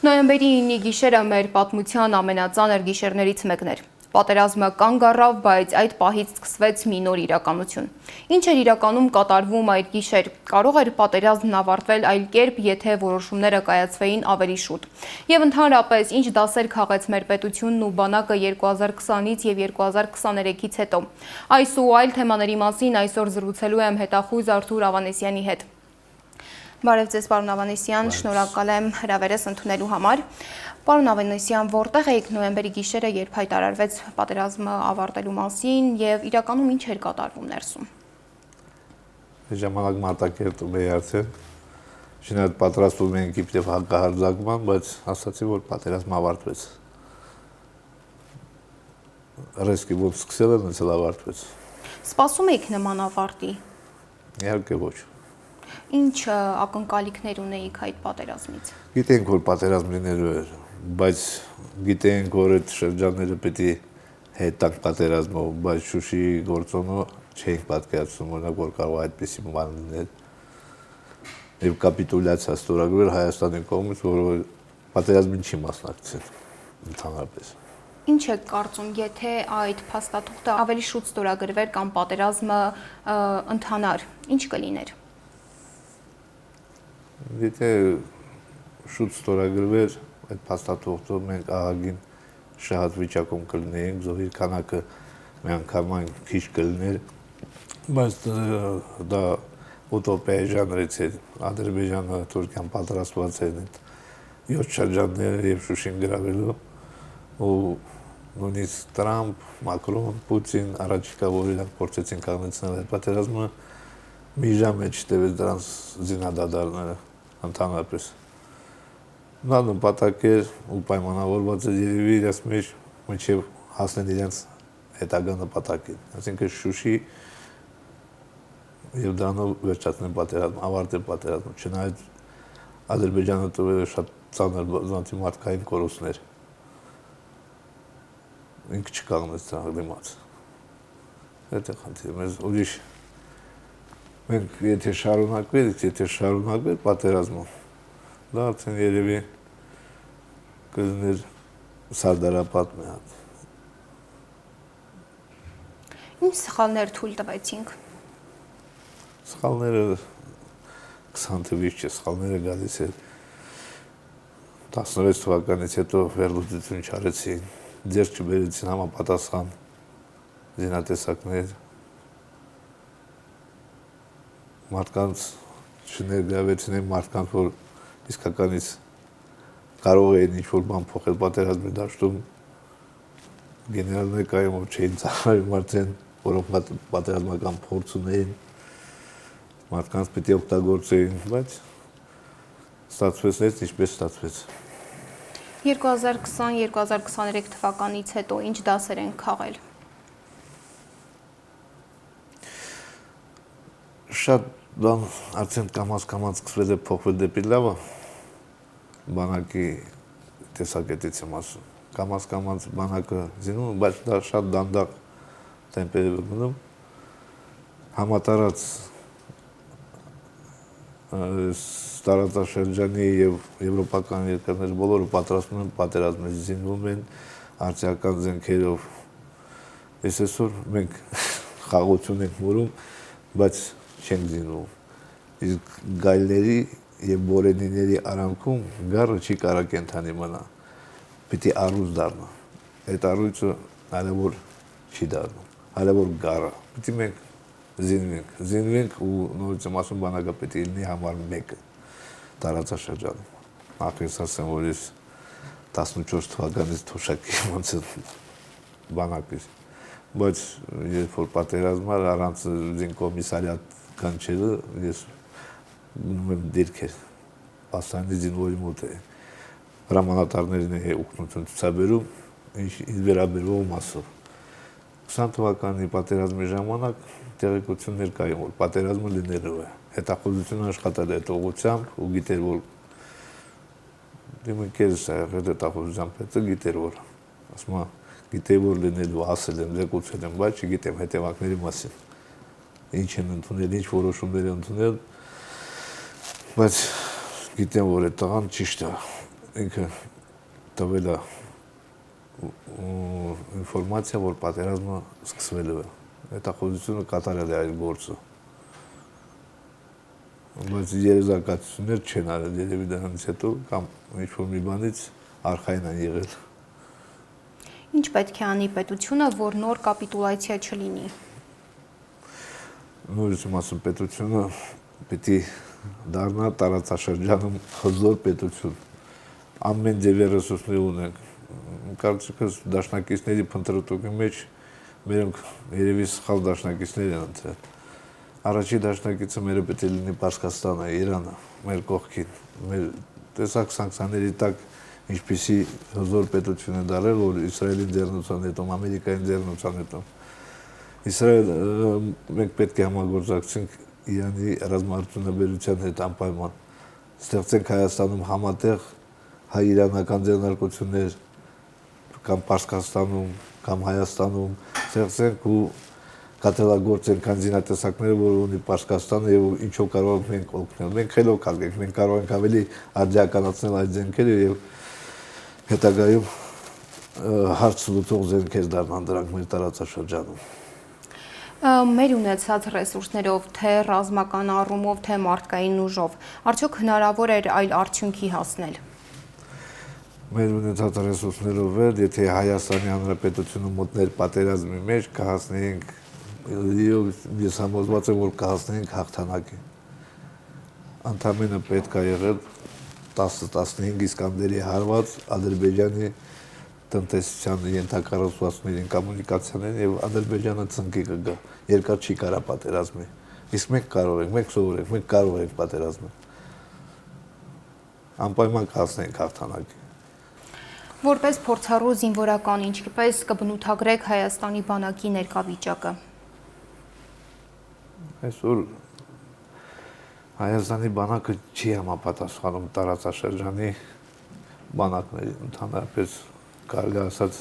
Նոյեմբերի 9-ի գիշերը մեր պատմության ամենածանր գիշերներից մեկն էր։ Պատերազմը կանգ առավ, բայց այդ պահից սկսվեց մի նոր իրականություն։ Ինչ էր իրականում կատարվում այդ գիշեր։ Կարող էր պատերազմն ավարտվել այլ կերպ, եթե որոշումները կայացվեին ավելի շուտ։ Եվ ընդհանրապես, ինչ դասեր քաղեց մեր պետությունն ու բանակը 2020-ից եւ 2023-ից հետո։ Այս ու այլ թեմաների մասին այսօր զրուցելու եմ հետախույզ Արթուր Ավանեսյանի հետ։ Բարև ձեզ, պարոն Ավանեսյան, շնորհակալ եմ հրավերս ընդունելու համար։ Պարոն Ավանեսյան, որտեղ էիք նոյեմբերի գիշերը, երբ հայտարարվեց պատերազմը ավարտելու մասին եւ իրականում ինչ էր կատարվում ներսում։ Ժամանակ Մարտակերտում էի արդեն։ Շնորհակալ պատրաստվում էինք իբրև հակահարձակման, բայց ասացի, որ պատերազմը ավարտվեց։ Ռիսկի ոնց սկսել են, ոնց ավարտվեց։ Սպասում էիք նման ավարտի։ Իհարկե ոչ։ Ինչ ակնկալիքներ ունեիք այդ պատերազմից։ Գիտենք, որ պատերազմ լինելու էր, բայց գիտենք, որ այդ շրջանները պետք է հետանք պատերազմով, բայց Շուշիի գործոնը չէինք պատկերացնում, օրինակ, որ կարող է այդպիսի բան լինել։ Եվ կապիտուլյացիա ստորագրել Հայաստանի կողմից, որ պատերազմին չի մասնակցել ընդհանրապես։ Ինչ եք կարծում, եթե այդ փաստաթուղթը ավելի շուտ ստորագրվեր կամ պատերազմը ընթանար, ինչ կլիներ։ Եթե շուտ ստորագրվեր այդ փաստաթուղթը, մենք ահագին շահած վիճակում կլինեինք, զոհի քանակը միանգամայն քիչ կլիներ, բայց դա ուտոպիայի ժանրից է։ Ադրբեջանը, Թուրքիան պատրաստված են այդ 7 շրջանները եւ Շուշին գրավելու, ու նույնիսկ Տրամփ, Մակրոն, Պուտին առաջիկա որ իրանք փորձեցին կանգնեցնել այդ պատերազմը, մի ժամ է չտևեց դրանց զինադադարները ընդհանրապես։ Նա նպատակ էր ու պայմանավորված էր երևի իրաց մեջ մինչև հասնել իրենց հետագա նպատակին, այսինքն Շուշի եւ դրանով վերջացնել պատերազմը, ավարտել պատերազմը, չնայած Ադրբեջանը տվել է շատ ծանր մարդկային կորուստներ։ Ինքը չկանգնեց դրանք դիմաց։ Դա է խնդիրը, մեզ ուրիշ մենք եթե շարունակվեր պատերազմը, դա արդեն երևի կլիներ սարդարապատ մի հատ։ Ինչ սխալներ թույլ տվեցինք։ Սխալները 20 թվականից չէ, սխալները գալիս է 16 թվականից հետո վերլուծություն չարեցին, ձեռք չբերեցին համապատասխան զինատեսակներ, մարդկանց չներգրավեցին այն մարդկանց, որ իսկականից կարող էին ինչ-որ բան փոխել պատերազմի դաշտում, գեներալներ կային, որ չէին ծառայում արդեն, որոնք պատերազմական փորձ ունեին, մարդկանց պետք է օգտագործեին, բայց ստացվեց ինչպես ստացվեց։ 2020-2023 թվականից հետո ինչ դասեր են քաղել։ Շատ բան արդեն կամաց-կամաց սկսվել է փոխվել դեպի լավը, բանակի տեսակետից եմ ասում, կամաց-կամաց բանակը զինում, բայց դա շատ դանդաղ տեմպեր է մնում, համատարած տարածաշրջանի եւ եվրոպական երկրներ բոլորը պատրաստվում են պատերազմի, զինվում են արտիական զենքերով։ Ես այսօր մենք խաղաղություն ենք մուրում, բայց չենք զինվում։ Իսկ գայլների եւ բորենիների արանքում գառը չի կարող կենթանի մնա։ Պիտի առույց դառնա։ Այդ առույցը հնարավոր չի դառնում։ Հնարավոր գառը։ Պիտի մենք զինվենք ու նորից եմ ասում բանակը պետք է լինի համար 1 տարածաշրջանում։ Նախ ասեմ, որ ես 14 թվականից թոշակի ոնց է բանակից, բայց երբ որ պատերազմը առանց զինկոմիսարիատ կանչելը, ես գնում եմ դիրքեր, պասանի զինվորի մոտ է, հրամանատարներին է օգնություն ցուցաբերում, ինչ վերաբերվում մասով։ 20 թվականի պատերազմի ժամանակ տեղեկություններ կային, որ պատերազմը լինելու է։ Հետախուզությունը աշխատել է այդ ուղղությամբ ու գիտեր, որ իմ ընկերս է եղել հետախուզության պետը, գիտեր, որ ասում է, գիտեի, որ լինելու, ասել եմ, զեկուցել եմ, բայց չգիտեմ հետևանքների մասին։ Ինչ են ընդունել, ինչ որոշումներ են ընդունել, բայց գիտեմ, որ այդ տղան ճիշտ է։ ինքը տվել է ինֆորմացիա, որ պատերազմը սկսվելու է։ Հետախուզությունը կատարել է այդ գործը։ Բայց երեզակացություններ չեն արել երևի դրանից հետո կամ ինչ-որ մի բանից արխային են եղել։ Ինչ պետք է անի պետությունը, որ նոր կապիտուլյացիա չլինի։ Նորից ասում պետությունը պիտի դառնա տարածաշրջանում հզոր պետություն։ Ամեն ձևի ռեսուրսներ ունենք։ Կարծիքս դաշնակիցների փնտրտուքի մեջ մերոնք երևի սխալ դաշնակիցներ են ընտրել։ Առաջի դաշնակիցը մերը պետք է լինի Պարսկաստանը, Իրանը, մեր կողքին։ Մեր տեսակ սանկցիաների տակ ինչպիսի հզոր պետություն է դարել, որ Իսրայելի ձեռնոցան հետո, Ամերիկայի ձեռնոցան հետո։ Իսրայել մենք պետք է համագործակցենք Իրանի ռազմարտունաբերության հետ անպայման։ Ստեղծենք Հայաստանում համատեղ հայ-իրանական ձեռնարկություններ կամ Պարսկաստանում, կամ Հայաստանում, ստեղծենք ու կատարելագործենք այն զինատեսակները, որ ունի Պարսկաստանը եւ ինչով կարող ենք մենք օգնել։ Մենք խելոք կարգենք, մենք կարող ենք ավելի արդիականացնել այդ զենքերը եւ հետագայում հարց լուծող զենքեր դառնան դրանք մեր տարածաշրջանում։ Մեր ունեցած ռեսուրսներով, թե ռազմական առումով, թե մարդկային ուժով, արդյոք հնարավոր էր այլ արդյունքի հասնել։ Մեր ունեցած ռեսուրսներով էլ, եթե Հայաստանի Հանրապետությունը մոտներ պատերազմի մեջ, կհասնեինք, ես համոզված եմ, որ կհասնեինք հաղթանակի։ Ընդամենը պետք է եղել 10-15 Իսկանդերի հարված Ադրբեջանի տնտեսության ենթակառուցվածքներին, կոմունիկացիաներին եւ Ադրբեջանը ծնկի կգա, երկար չի կարա պատերազմի։ Իսկ մենք կարող ենք, մենք սովոր ենք, մենք կարող ենք պատերազմել։ Անպայման կհասնենք հաղթանակի։ Որպես փորձառու զինվորական, ինչպես կբնութագրեք Հայաստանի բանակի ներկա վիճակը։ Այսօր Հայաստանի բանակը չի համապատասխանում տարածաշրջանի բանակներին, ընդհանրապես կարելի ասած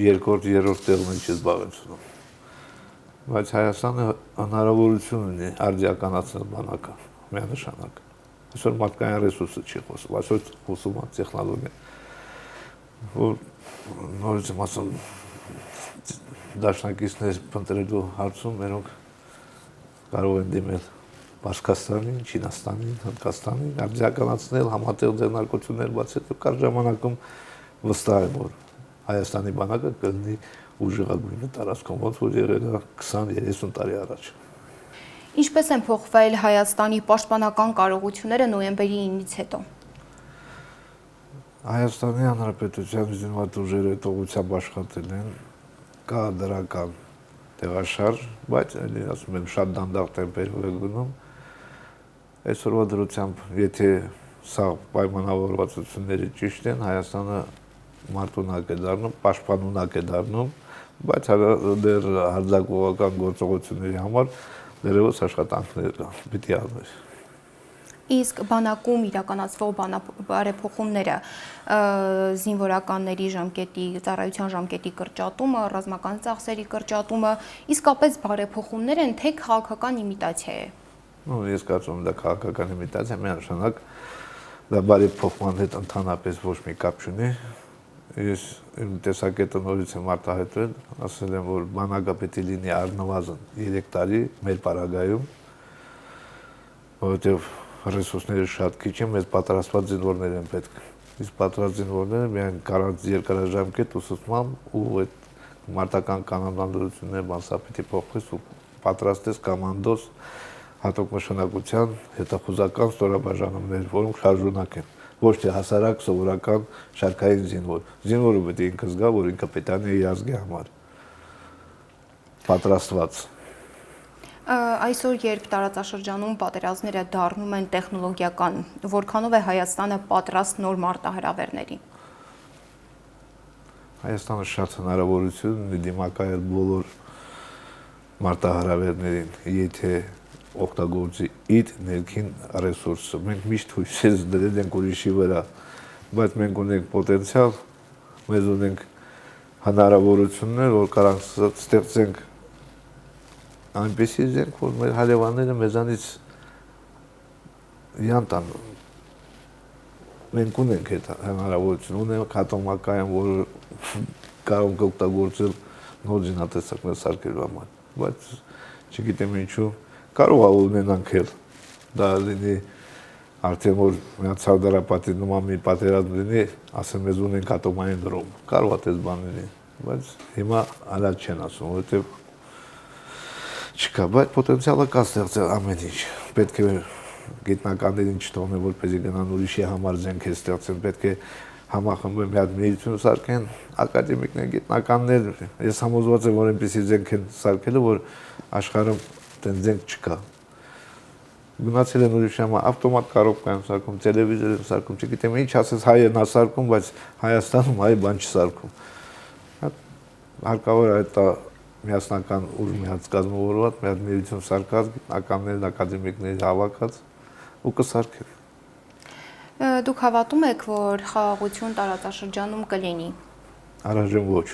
երկրորդ, երրորդ տեղն չի զբաղեցնում։ Բայց Հայաստանը հնարավորություն ունի արդիականացնել բանակը, միանշանակ։ Այսօր մարդկային ռեսուրսը չի խոսում, այսօր խոսում է տեխնոլոգիա, որ նորից եմ ասում դաշնակիցներ փնտրելու հարցում մերոնք կարող են դիմել Պարսկաստանին, Չինաստանին, Հնդկաստանին, արդիականացնել, համատեղ ձեռնարկություններ բացել, կար ժամանակում վստահ եմ, որ Հայաստանի բանակը կլինի ուժեղագույնը տարածքում, ոնց որ եղել է 20-30 տարի առաջ։ Ինչպես են փոխվել Հայաստանի պաշտպանական կարողությունները նոյեմբերի 9-ից հետո։ Հայաստանի Հանրապետության զինված ուժերը տողությամբ աշխատել են, կա դրական տեղաշարժ, բայց ասում եմ շատ դանդաղ տեմպերով է գնում։ Այսօրվա դրությամբ, եթե սա պայմանավորվածությունները ճիշտ են, Հայաստանը մարտունակ է դառնում, պաշտպանունակ է դառնում, բայց դեռ հարձակողական գործողությունների համար դեռևս աշխատանքներ պիտի արվեր։ Իսկ բանակում իրականացվող բարեփոխումները, զինվորականների ժամկետի, ծառայության ժամկետի կրճատումը, ռազմական ծախսերի կրճատումը, իսկապես բարեփոխումներ են, թե քաղաքական իմիտացիա է։ Ես կարծում եմ դա քաղաքական իմիտացիա, միանշանակ դա բարեփոխման հետ ընդհանրապես ոչ մի կապ չունի։ Ես իմ տեսակետը նորից եմ արտահայտվել, ասել եմ, որ բանակը պետք է լինի առնվազն 3 տարի մեր պարագայում, որովհետև ռեսուրսները շատ քիչ են, մեզ պատրաստված զինվորներ են պետք։ Իսկ պատրաստ զինվորները միայն կարած երկարաժամկետ ուսուցմամբ ու այդ մարտական կանոնադրությունները բանսա պիտի փոխվես ու պատրաստես կոմանդոս հատուկ նշանակության հետախուզական ստորաբաժանումներ, որոնք շարժունակ են, ոչ թե հասարակ սովորական շարքային զինվոր։ Զինվորը պետք է ինքը զգա, որ ինքը պետք է իր ազգի համար պատրաստված։ Այսօր, երբ տարածաշրջանում պատերազմները դառնում են տեխնոլոգիական, որքանով է Հայաստանը պատրաստ նոր մարտահրավերների։ Հայաստանը շատ հնարավորություն ունի դիմակայել բոլոր մարտահրավերներին, եթե օգտագործի իր ներքին ռեսուրսը։ Մենք միշտ հույսեր դրել ենք ուրիշի վրա, բայց մենք ունենք պոտենցիալ, մեզ ունենք հնարավորություններ, որ կարող ստեղծենք այնպիսի զենք, որ մեր հարևանները մեզանից յան տան, մենք ունենք այդ հնարավորություն, ունենք ատոմակայան, որը կարող ենք օգտագործել նոր զինատեսակներ սարքելու համար, բայց չգիտեմ ինչու կարող է ունենանք էլ դա լինի արդեն որ Միացյալ Նահանգների նման մի պատերազմ լինի, ասեմ ես ունենք ատոմային դրոմ, կարող է այդպես բան լինի, բայց հիմա այլ չեն ասում, որովհետև չկա, բայց պոտենցիալը կա ստեղծել ամեն ինչ, պետք է գիտնականներին չթողնեն, որպեսզի գնան ուրիշի համար զենք ստեղծեն, պետք է համախմբեն մի հատ միություն սարքեն, ակադեմիկներ, գիտնականներ, ես համոզված եմ, որ այնպեսի զենք են սարքելու, որ աշխարհում այդպես զենք չկա։ Գնացել են ուրիշ համար, ավտոմատ կարողք են սարքում, տելևիզոր են սարքում, չգիտեմ ինչ ասես հայերն է սարքում, բայց Հայաստանում հայ բան չսարքում։ Հարկավոր է այդ միասնական ուժ մի հատ կազմավորված, մի հատ միություն սարքած, գիտնականներ, ակադեմիկներ հավաքած ու կսարքեն։ Դուք հավատում եք, որ խաղաղություն տարածաշրջանում կլինի։ Առայժմ ոչ։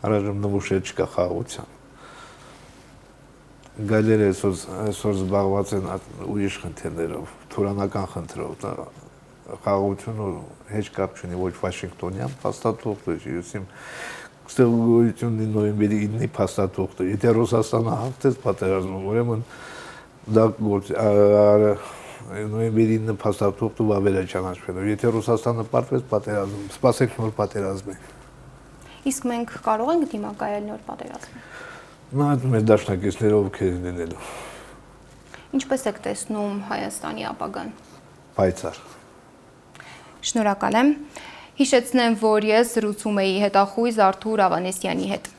Առայժմ նմուշ չկա խաղաղության։ Գայլերը այսօր զբաղված են ուրիշ խնդիրներով, թուրանական խնդրով, խաղաղությունը հեչ կապ չունի ոչ Վաշինգտոնյան փաստաթուղթ, ստեղ գոյությունի նոյեմբերի 9-ի փաստաթուղթը, եթե Ռուսաստանը հաղթեց պատերազմը, ուրեմն դա նոյեմբերի 9 փաստաթուղթը վավերա ճանաչվելու, եթե Ռուսաստանը պարտվեց պատերազմ, սպասենք նոր պատերազմի։ Իսկ մենք կարող ենք դիմակայել նոր պատերազմի։ Նայած մեր դաշնակիցները ովքեր լինելու։ Ինչպես եք տեսնում Հայաստանի ապագան։ Պայծառ։ Շնորհակալ եմ։ Հիշեցնեմ, որ ես զրուցում էի հետախույզ Արթուր Ավանեսյանի հետ։